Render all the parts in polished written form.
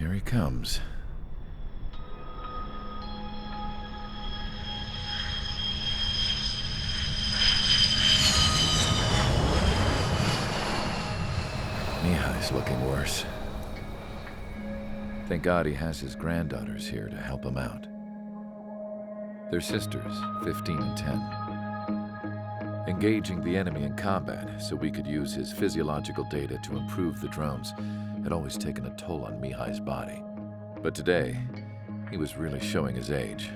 Here he comes. Mihai's looking worse. Thank God he has his granddaughters here to help him out. They're sisters, 15 and 10. Engaging the enemy in combat so we could use his physiological data to improve the drones had always taken a toll on Mihai's body. But today, he was really showing his age.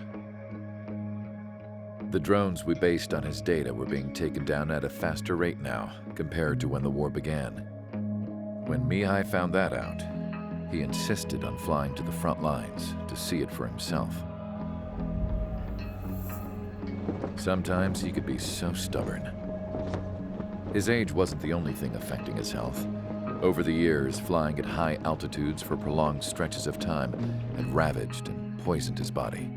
The drones we based on his data were being taken down at a faster rate now compared to when the war began. When Mihai found that out, he insisted on flying to the front lines to see it for himself. Sometimes he could be so stubborn. His age wasn't the only thing affecting his health. Over the years, flying at high altitudes for prolonged stretches of time had ravaged and poisoned his body.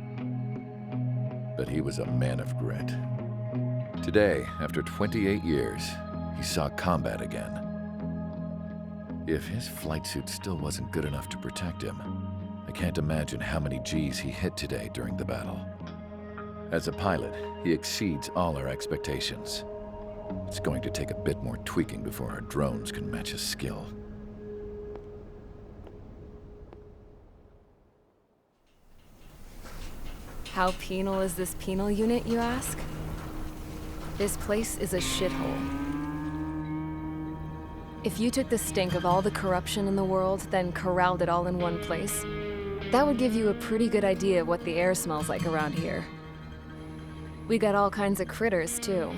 But he was a man of grit. Today, after 28 years, he saw combat again. If his flight suit still wasn't good enough to protect him, I can't imagine how many Gs he hit today during the battle. As a pilot, he exceeds all our expectations. It's going to take a bit more tweaking before our drones can match his skill. How penal is this penal unit, you ask? This place is a shithole. If you took the stink of all the corruption in the world, then corralled it all in one place, that would give you a pretty good idea of what the air smells like around here. We got all kinds of critters, too.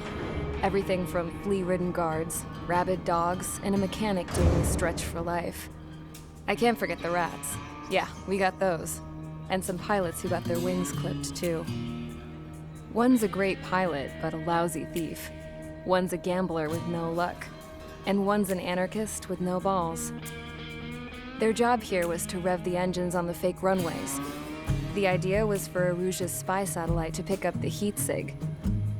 Everything from flea-ridden guards, rabid dogs, and a mechanic doing a stretch for life. I can't forget the rats. Yeah, we got those. And some pilots who got their wings clipped, too. One's a great pilot, but a lousy thief. One's a gambler with no luck. And one's an anarchist with no balls. Their job here was to rev the engines on the fake runways. The idea was for Aruja's spy satellite to pick up the heat sig.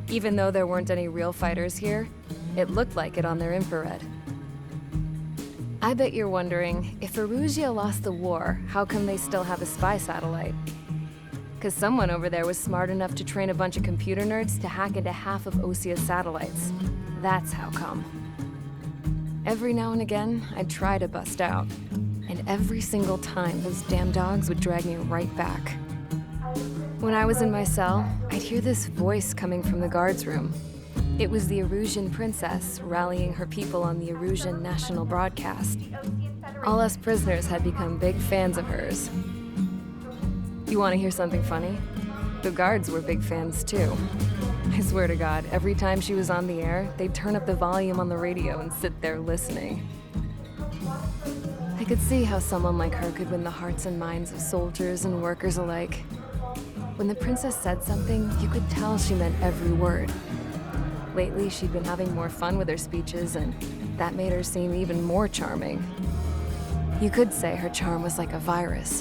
Even though there weren't any real fighters here, it looked like it on their infrared. I bet you're wondering, if Aruja lost the war, how come they still have a spy satellite? 'Cause someone over there was smart enough to train a bunch of computer nerds to hack into half of Osia's satellites. That's how come. Every now and again, I'd try to bust out. And every single time, those damn dogs would drag me right back. When I was in my cell, I'd hear this voice coming from the guards room. It was the Arusian princess rallying her people on the Arusian national broadcast. All us prisoners had become big fans of hers. You want to hear something funny? The guards were big fans too. I swear to God, every time she was on the air, they'd turn up the volume on the radio and sit there listening. I could see how someone like her could win the hearts and minds of soldiers and workers alike. When the princess said something, you could tell she meant every word. Lately, she'd been having more fun with her speeches, and that made her seem even more charming. You could say her charm was like a virus.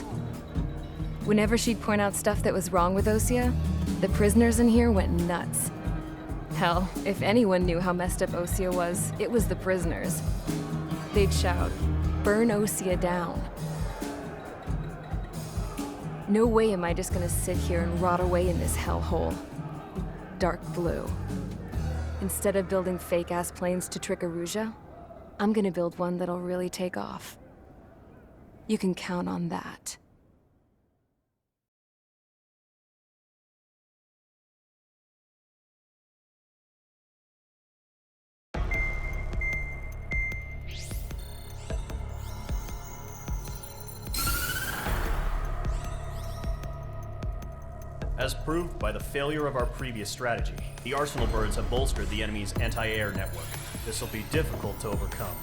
Whenever she'd point out stuff that was wrong with Osia, the prisoners in here went nuts. Hell, if anyone knew how messed up Osia was, it was the prisoners. They'd shout, "Burn Osia down." No way am I just gonna sit here and rot away in this hellhole. Dark blue. Instead of building fake-ass planes to trick Aruja, I'm gonna build one that'll really take off. You can count on that. As proved by the failure of our previous strategy, the Arsenal birds have bolstered the enemy's anti-air network. This will be difficult to overcome.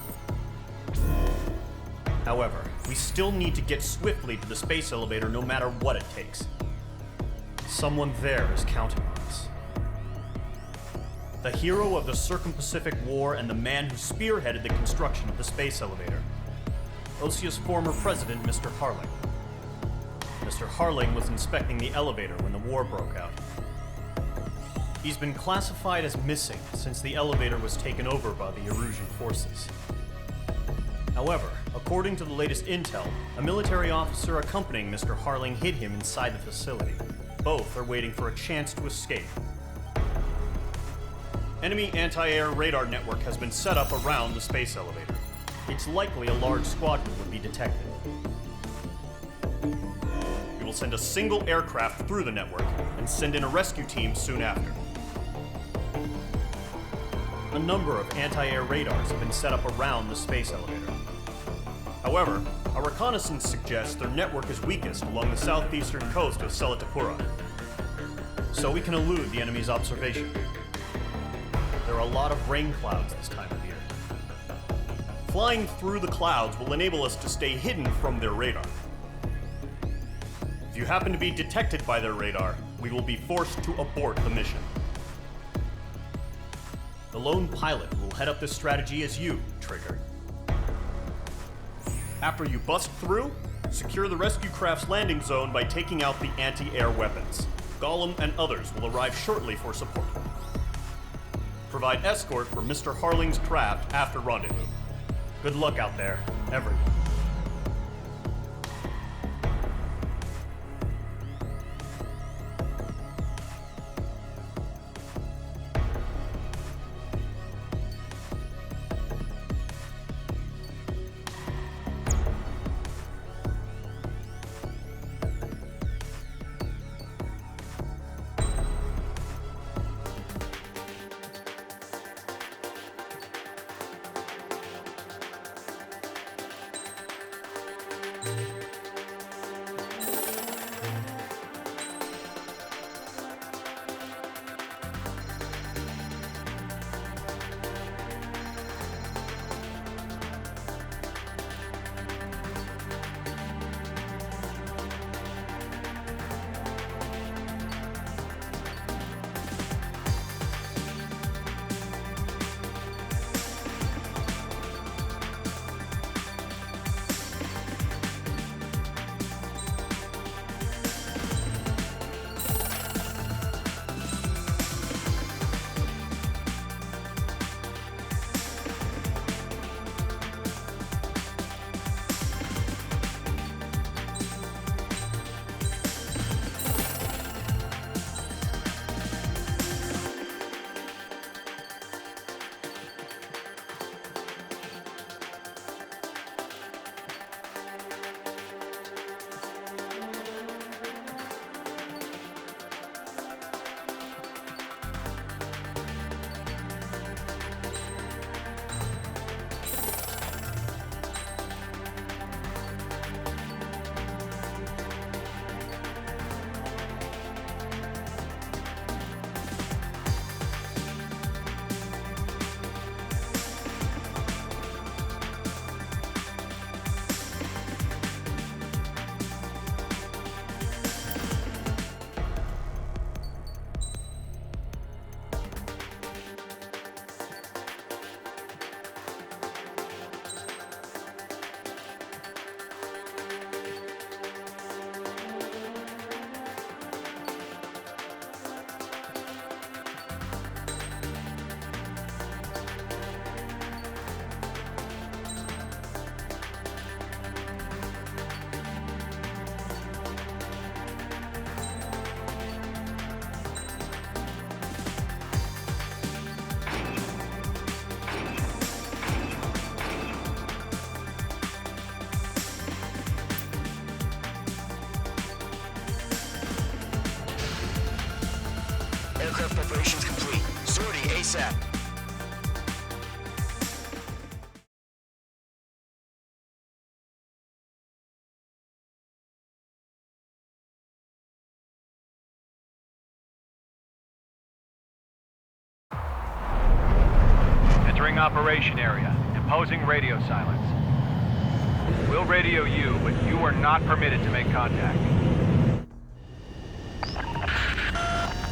However, we still need to get swiftly to the space elevator no matter what it takes. Someone there is counting on us. The hero of the Circum-Pacific War and the man who spearheaded the construction of the space elevator. Osia's former president, Mr. Harling. Mr. Harling was inspecting the elevator when the war broke out. He's been classified as missing since the elevator was taken over by the Erusian forces. However, According to the latest intel, a military officer accompanying Mr. Harling hid him inside the facility. Both are waiting for a chance to escape. Enemy anti-air radar network has been set up around the space elevator. It's likely a large squadron would be detected. We will send a single aircraft through the network and send in a rescue team soon after. A number of anti-air radars have been set up around the space elevator. However, our reconnaissance suggests their network is weakest along the southeastern coast of Selatapura, so we can elude the enemy's observation. There are a lot of rain clouds this time of year. Flying through the clouds will enable us to stay hidden from their radar. If you happen to be detected by their radar, we will be forced to abort the mission. The lone pilot will head up this strategy as you, Trigger. After you bust through, secure the rescue craft's landing zone by taking out the anti-air weapons. Gollum and others will arrive shortly for support. Provide escort for Mr. Harling's craft after rendezvous. Good luck out there, everyone. Aircraft preparations complete. Sortie ASAP. Entering operation area. Imposing radio silence. We'll radio you, but you are not permitted to make contact.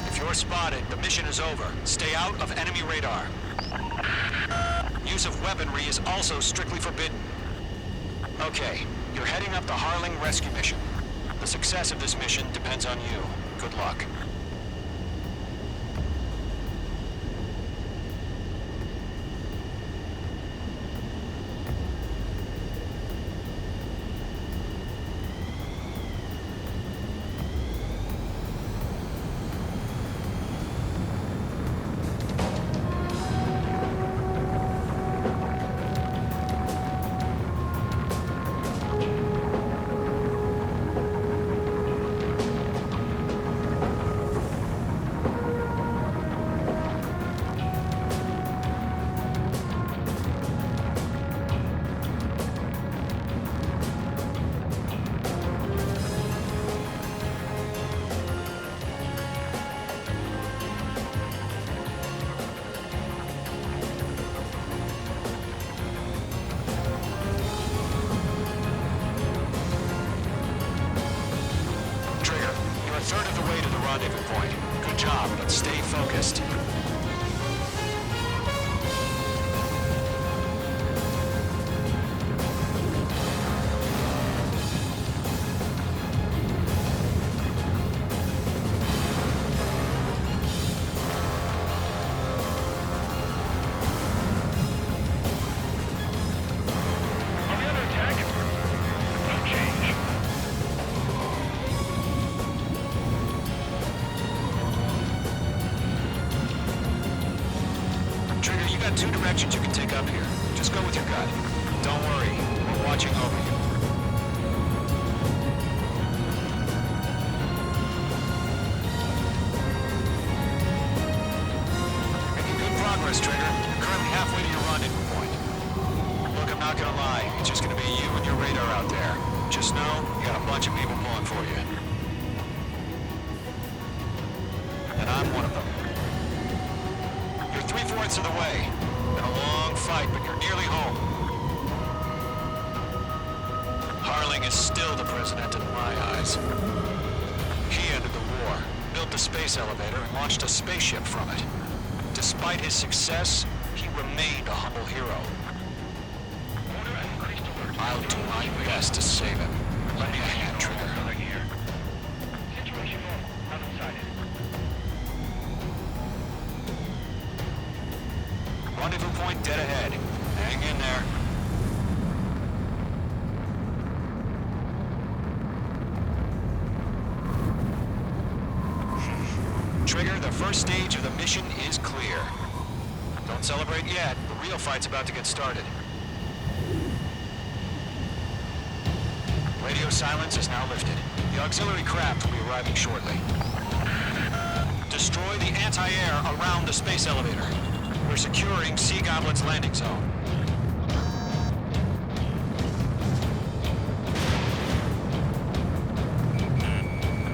If you're spotted, the mission is over. Stay out of enemy radar. Use of weaponry is also strictly forbidden. Okay, you're heading up the Harling rescue mission. The success of this mission depends on you. Good luck. rendezvous point. Good job, but stay focused. Trigger, you got two directions you can take up here. Just go with your gut. Don't worry, we're watching over you. Making good progress, Trigger. You're currently halfway to your rendezvous point. Look, I'm not gonna lie. It's just gonna be you and your radar out there. Just know, you got a bunch of people pulling for you. And I'm one of them. You're 3/4 of the way. Been a long fight, but you're nearly home. Harling is still the president in my eyes. He ended the war, built the space elevator, and launched a spaceship from it. Despite his success, he remained a humble hero. I'll do my best to save him. Lend me a hand, Trigger. Rendezvous point dead ahead. Hang in there. Trigger, the first stage of the mission is clear. Don't celebrate yet. The real fight's about to get started. Radio silence is now lifted. The auxiliary craft will be arriving shortly. Destroy the anti-air around the space elevator. We're securing Sea Goblin's landing zone.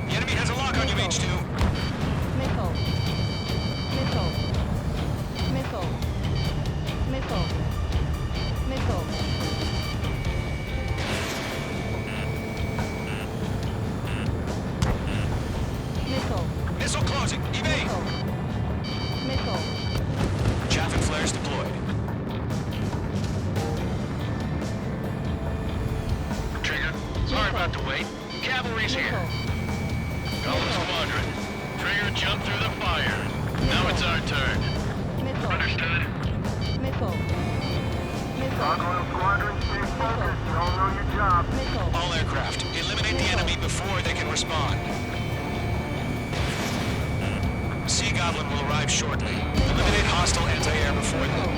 The enemy has a lock on you, H2. Missile. Missile. Missile. Missile. Missile. Missile. Missile closing. Evade. Missile. Missile. Chaff and flares deployed. Trigger, sorry about the wait. Cavalry's here. Golden Squadron. Trigger jumped through the fire. Now it's our turn. Missile. Understood. Missile. Missile. Golden Squadron, stay focused. You all know your job. Missile. All aircraft, eliminate the enemy before they can respond. Sea Goblin will arrive shortly. Eliminate hostile anti-air before them.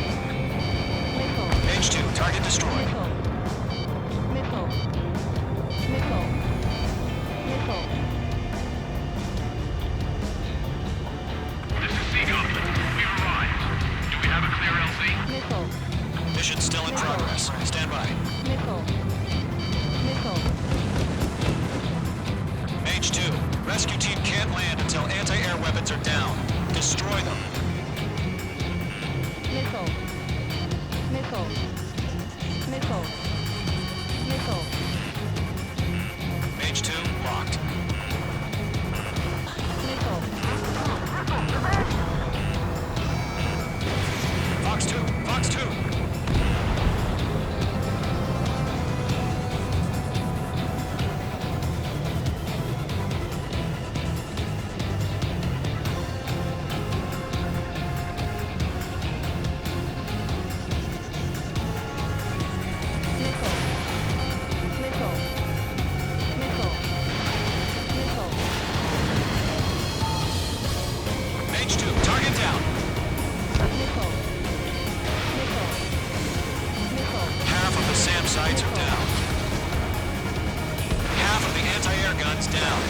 Missile. H2, target destroyed. Missile. Missile. Missile. This is Sea Goblin. We arrived. Do we have a clear LZ? Missile. Mission still in progress. Stand by. Missile. Missile. H2, rescue team can't land until anti-air weapons are down. Destroy them. Missile. Missile. Missile. Missile. H2, locked. Missile. Fox 2, Fox 2. H2, target down. Half of the SAM sites are down. Half of the anti-air guns down.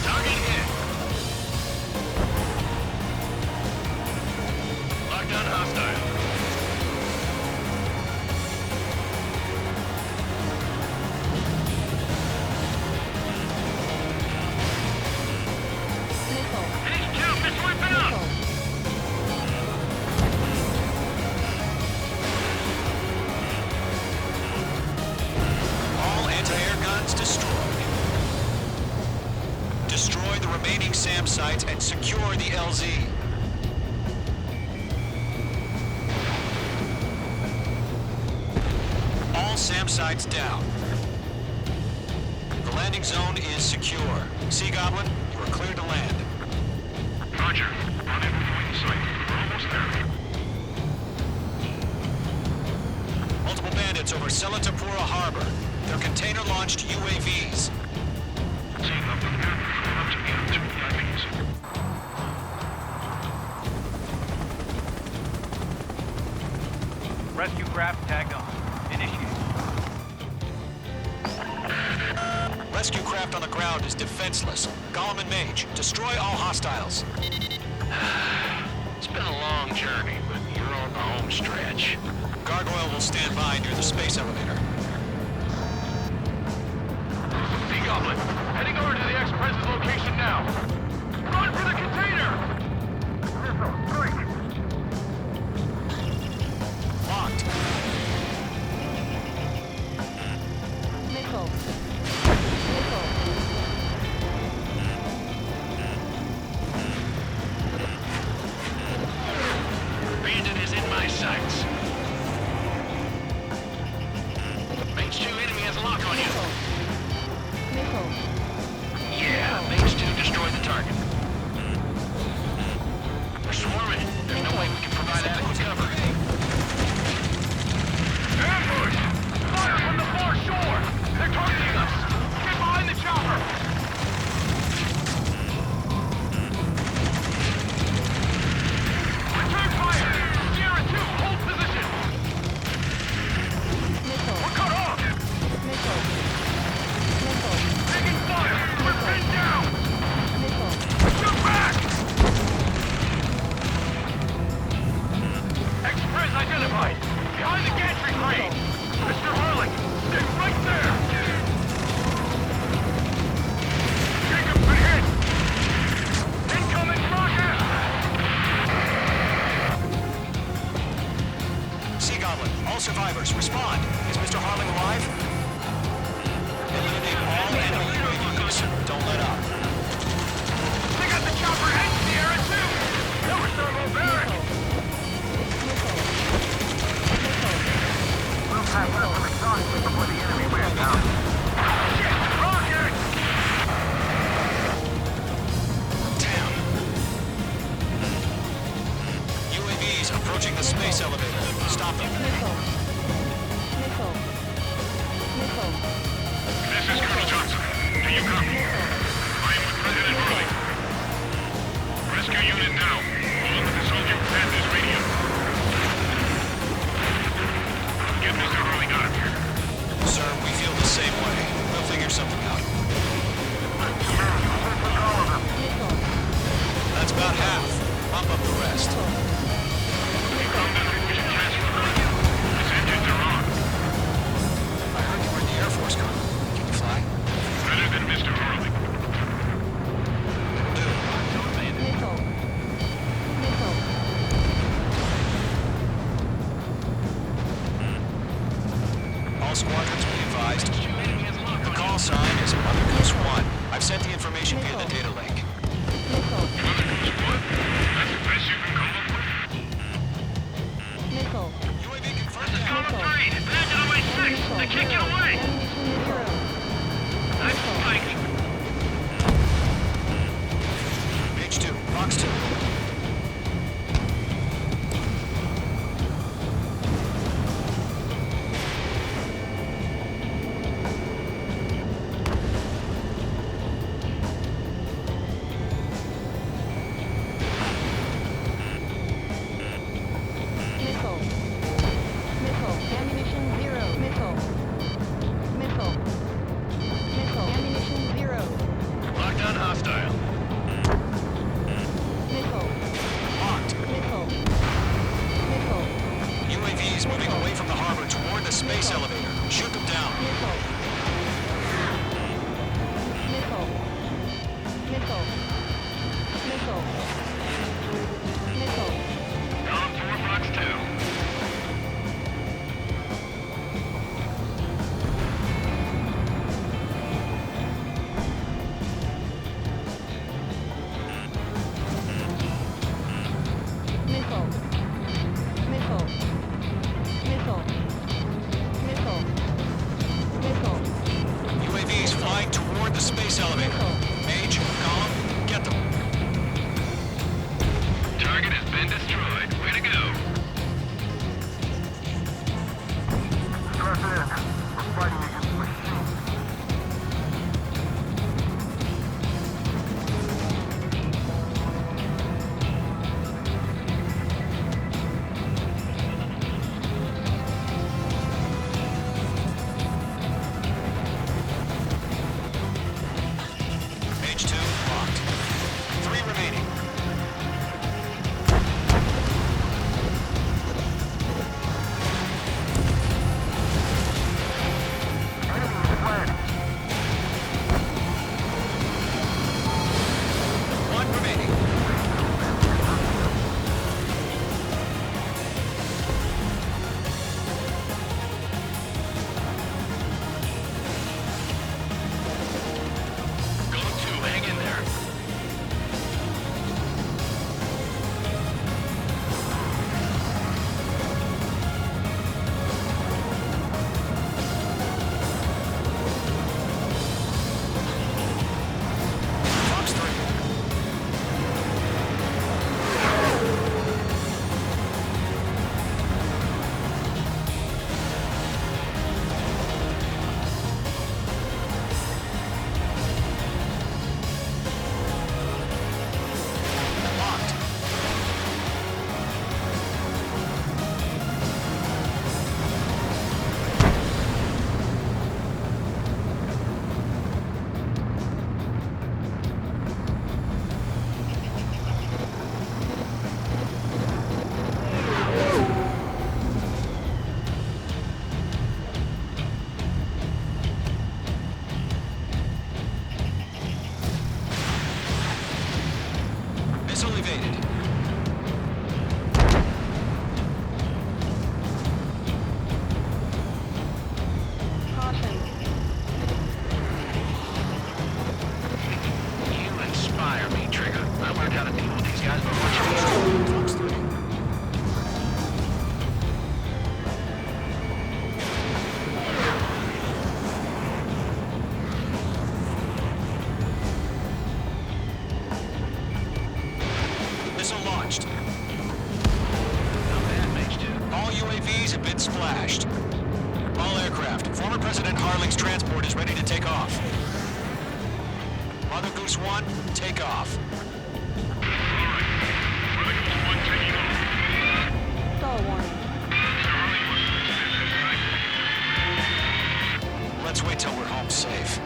Target hit. Lockdown hostile. SAM sites and secure the LZ. All SAM sites down. The landing zone is secure. Sea Goblin, you are cleared to land. Roger. Rendezvous point in sight. We're almost there. Multiple bandits over Selatapura Harbor. They're container-launched UAVs. Team up with air up to the 2 VIPs. Rescue craft tagged on. Initiate. Rescue craft on the ground is defenseless. Gollum and Mage, destroy all hostiles. It's been a long journey, but you're on the home stretch. Gargoyle will stand by near the space elevator. Sea Goblin, heading over to the Express's location now. Run for the container! Locked. Missile. Missile. Bandit is in my sights. Mage 2 enemy has a lock on you. Missile. Yeah, Mage 2 destroyed the target. We're swarming. There's no way we can provide adequate cover. Ambush! Fire from the far shore! They're targeting us! Get behind the chopper! Return fire! Sierra 2, hold position! Missile. We're cut off! Missile. Missile. Taking fire! We're pinned down! Missile. Shoot back! Express identified! Behind the gantry crane! Mr. Hurley, stay right there! Jacob, been hit! Incoming rocket! Sea Goblin, all survivors, respond. Is Mr. Harling alive? Eliminate all enemy UAVs. Don't let up. They got the chopper and Sierra too! That was thermobaric! We'll pass up some exhaustion before the enemy wears down. Shit! Rocket! Damn. UAVs approaching the space elevator. Stop them. Missile. Missile. Missile. This is Colonel Johnson. Do you copy? I am with President Hurley. Rescue unit now. All of the soldier command this radio. Get Mr. Hurley out of here. Sir, we feel the same way. We'll figure something out. Missile. That's about half. Bump up the rest. We've come to conclusion transfer. His engines are on. I heard you were in the Air Force, Colonel. Can you fly? Better than Mr. Hurley. Do. Missile. Missile. All squadrons be advised. The call sign is Mother Goose 1. I've sent the information via the data link. Missile. Mother Goose what? That's the best you can come up with? Missile. UAV confirmed This is down. Column 3. Bandit on my 6. They can't get away. Ammunition 0. That's Spike. Page 2. Box 2. Goose 1, take off. Mother Goose 1 taking off. Stall warning. Let's wait till we're home safe.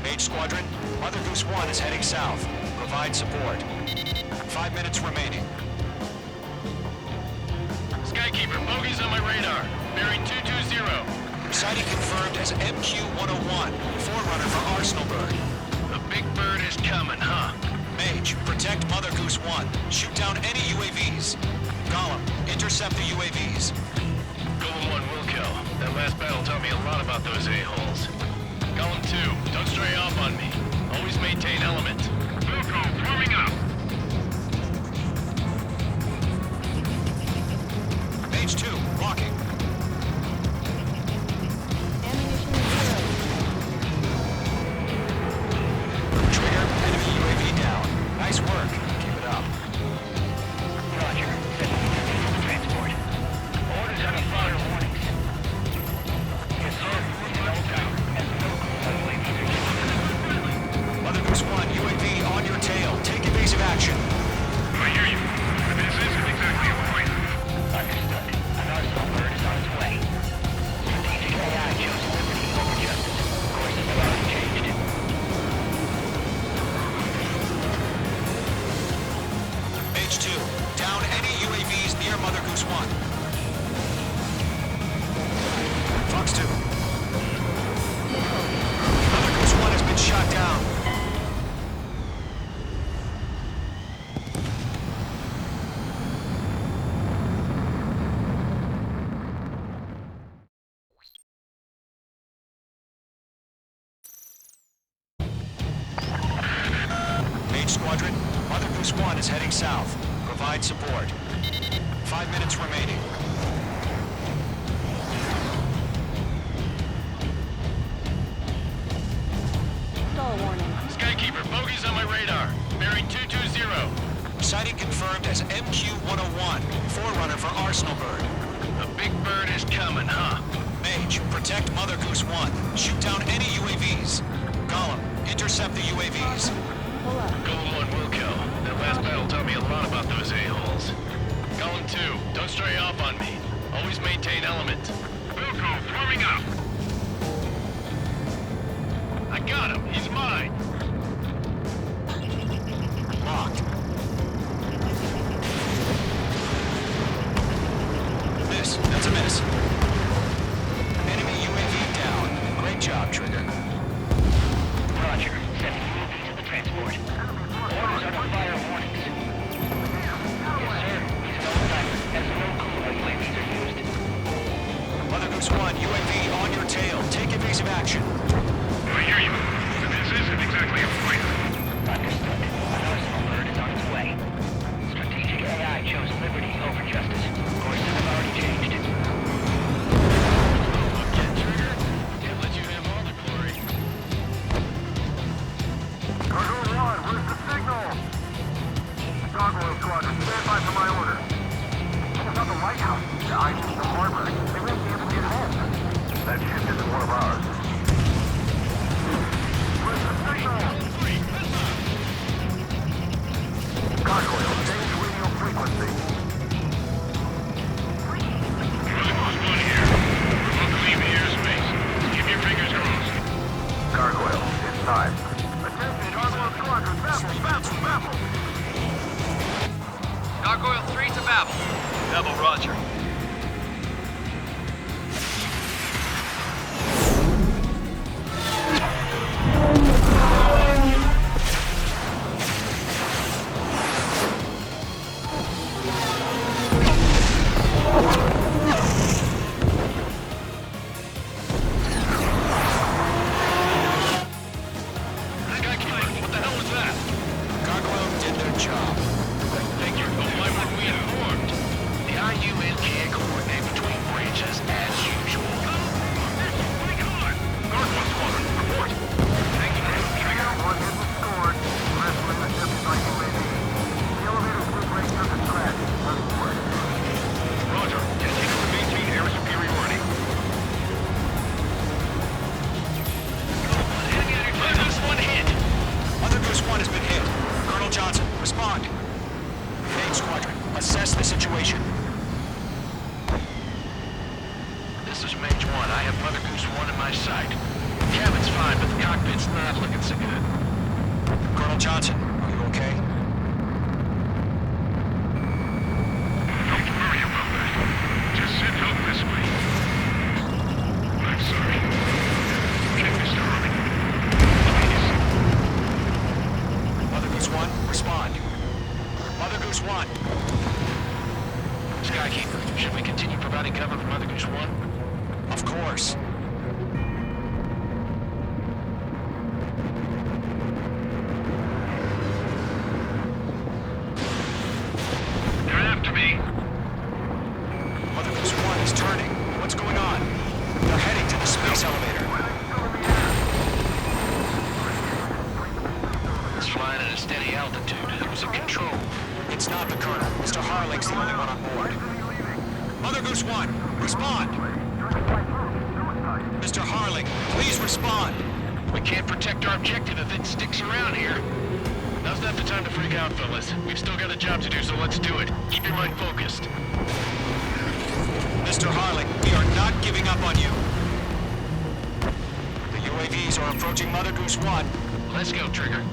Mage Squadron, Mother Goose 1 is heading south. Provide support. 5 minutes remaining. Skykeeper, bogeys on my radar. Bearing 220. Sighting confirmed as MQ-101, forerunner for Arsenal Bird. The big bird is coming, huh? Mage, protect Mother Goose 1. Shoot down any UAVs. Gollum, intercept the UAVs. Golem 1 will kill. That last battle taught me a lot about those a-holes. Golem 2, don't stray off on me. Always maintain element. Wilco, forming up. Mage 2, walking. Ammunition zero. Trigger, enemy UAV down. Nice work. Keep it up. Roger. Transport. Orders on a fire warnings. Yes, sir. No power. Mother Goose 1, UAV on your tail. Take evasive action. I hear you. But this isn't exactly a fight. Understood. An Arsenal bird is on its way. Strategic AI chose liberty over justice. Courses have already changed. Mage 2, down any UAVs near Mother Goose 1. Fox 2. Mother Goose 1 has been shot down. Mage Squadron, Mother Goose 1 is heading south. Provide support. 5 minutes remaining. Stall warning. Skykeeper, bogeys on my radar. Bearing 220. Sighting confirmed as MQ-101, forerunner for Arsenal Bird. The big bird is coming, huh? Mage, protect Mother Goose 1. Shoot down any UAVs. Gollum, intercept the UAVs. Pull up. Golem 1 will kill. That last battle taught me a lot about those a-holes. Golem 2, don't stray off on me. Always maintain element. Wilco, forming up. I got him. He's mine. Locked. Miss. That's a miss. Enemy UAV down. Great job, Trigger. Roger. Sending UAV to the transport. Orders on a fire warnings. Yes, sir. He's no sniper. Has no clue how UAVs are used. Mother Goose 1, UAV on your tail. Take evasive action. I hear you. But this isn't exactly a fight. Understood. An Arsenal bird is on its way. Strategic AI chose liberty over justice. Courses have already changed. Again, Trigger. Can't let you have all the glory. Cargo 1, where's the signal? Gargoyle Squadron, stand by for my order. It's not the lighthouse. I need the harbor. They won't be able to get home. That ship isn't one of ours. Where's the signal? Gargoyle, change radio frequency. Mother Goose 1 here. We're about to leave the airspace. Keep your fingers crossed. Gargoyle, it's time. Attention, Gargoyle Squadron, baffle, baffle! Gargoyle 3 to Babel. Double Roger. Mr. Harling, please respond. We can't protect our objective if it sticks around here. Now's not the time to freak out, fellas. We've still got a job to do, so let's do it. Keep your mind focused. Mr. Harling, we are not giving up on you. The UAVs are approaching Mother Goose 1. Let's go, Trigger.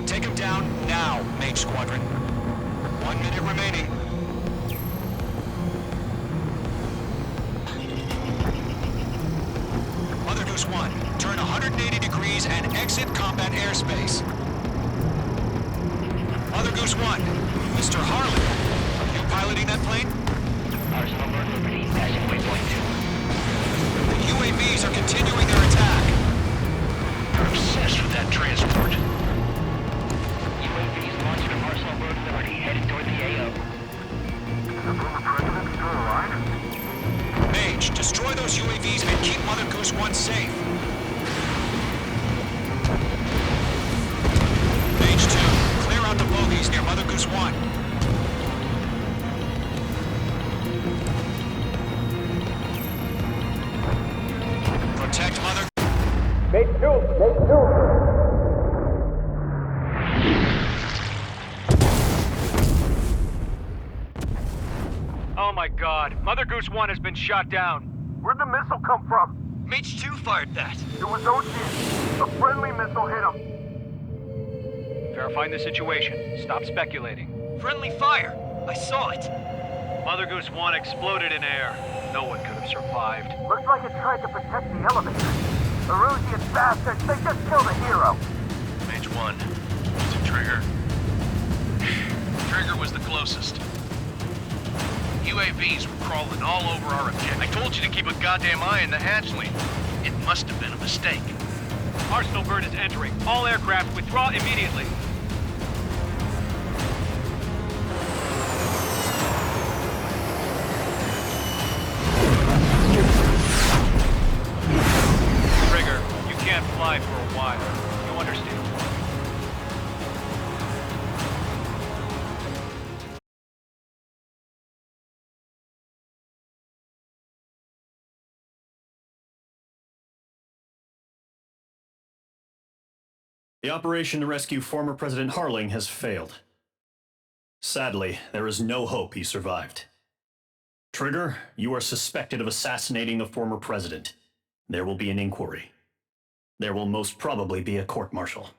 Take them down now, Mage Squadron. 1 minute remaining. Mother Goose 1, turn 180 degrees and exit combat airspace. Mother Goose 1, Mr. Harlan, are you piloting that plane? Arsenal Bird Liberty, passing waypoint 2. The UAVs are continuing their attack. We're obsessed with that transport. UAVs launched from Arsenal Bird Liberty, headed toward the AO. Is the former president still alive? Mage, destroy those UAVs and keep Mother Goose 1 safe. Mage 2, clear out the bogies near Mother Goose 1. Protect Mother... Oh my god, Mother Goose 1 has been shot down. Where'd the missile come from? Mage 2 fired that. It was OG. A friendly missile hit him. Verifying the situation. Stop speculating. Friendly fire. I saw it. Mother Goose 1 exploded in air. No one could have survived. Looks like it tried to protect the elevator. Erusian bastards, they just killed a hero. Mage 1. It's a Trigger. Trigger was the closest. UAVs were crawling all over our objective. I told you to keep a goddamn eye in the hatchling. It must have been a mistake. Arsenal Bird is entering. All aircraft withdraw immediately. Trigger, you can't fly for a while. You understand? The operation to rescue former President Harling has failed. Sadly, there is no hope he survived. Trigger, you are suspected of assassinating the former president. There will be an inquiry. There will most probably be a court-martial.